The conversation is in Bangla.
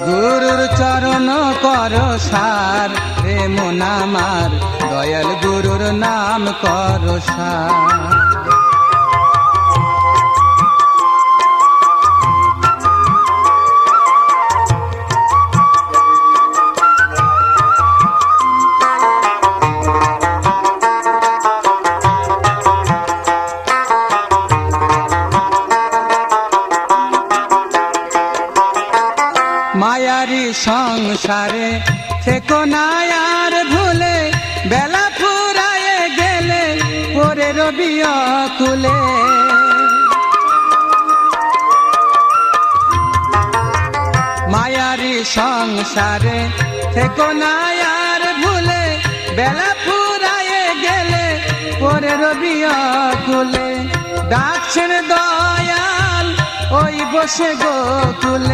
গুরুর চরণ কর সার রে মন আমার, দয়াল গুরুর নাম কর সার। মায়ারি সংসারে থেকো না আর ভুলে, বেলা ফুরায়ে গেলে পরে রবি অকুলে। মায়ারি সংসারে থেকো না আর ভুলে, বেলা ফুরায়ে গেলে পরে রবি অকুলে। ডাকছেন দয়াল ওই বসে গোকুলে।